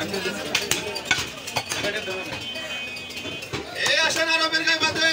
এই আসেন আরো বের গায়ে বাঁধে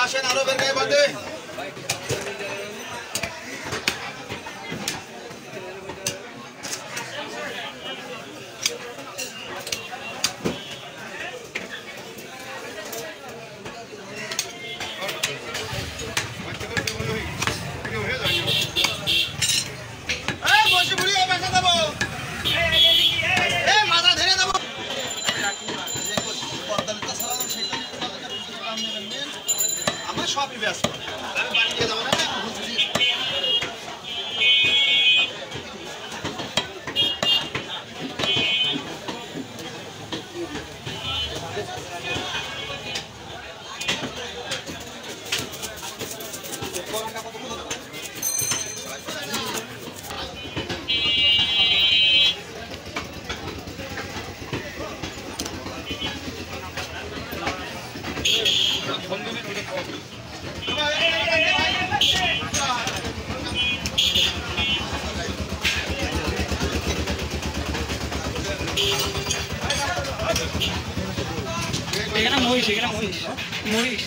আসেন আরো বের গায়ে বাঁধে সবই ব্যস্ত আমি বাড়ি দিয়ে যাবো না এখানে মহিষ মহিষ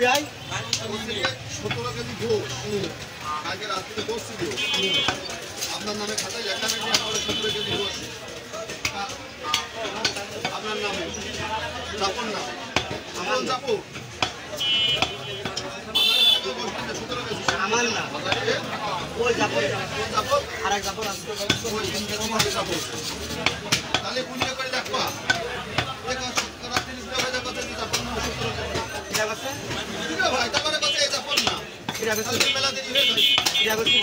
ভাই 17 কেজি গোশ আগে রাত্রে বসছি দিও আপনার নামে খাতায় লেখা নেই আমার 17 কেজি গোশ আপনার নামে জাপন নাম আমার জাপন আমার না ওই জাপন আরেক জাপন আছে ওই তোমার জাপন তাহলে পুলিশ করে দেখবা দেখো রাত্রে নিয়ে যাবে কত কি জাপন 17 কেজি কিরা আছে কিরা ভাই তারপরে কত এই জাপন না কিরা আছে মেলা দেরি হয়ে যায় কিরা আছে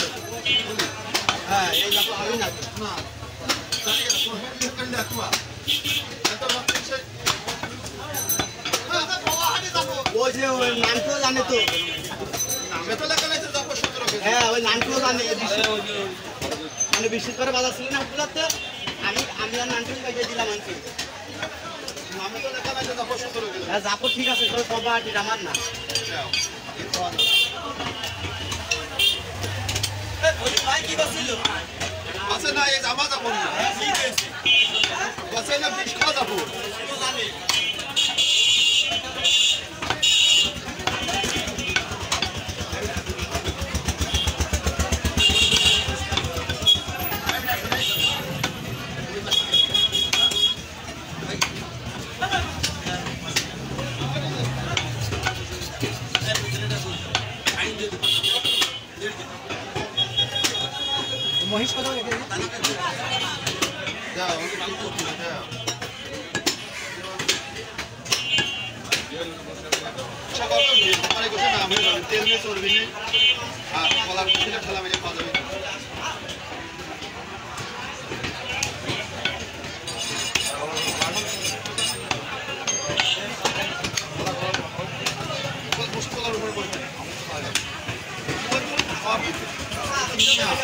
হ্যাঁ এই জাপন আমি না না তাহলে পুলিশ করে দেখবা এত রাত্রে ওই যে ওই নামটা জানে তো নামে তো লেখা আছে জাপন 17 কেজি হ্যাঁ ওই নামটা জানে মানে বিশেষ করে বাজার ছিল না পুলাতে আমি আর নামটা কাজে দিলাম আনছি নামে তো লেখা আছে জাপন 17 কেজি হ্যাঁ জাপন ঠিক আছে তোর বাবা আটি আমার না ভাই কি বলছিল আছে না এই জামা জাপন না ঠিক আছে বসে না বিশ খাওয়া জাপন জানে মহিষ কথা রেখে যাও আমি কি করছি যাও সকাল মানে কিছু না আমি তেল দিয়ে চর্বি নেই আর কলার মধ্যে ঠেলা মেরে খাওয়া যাবে সব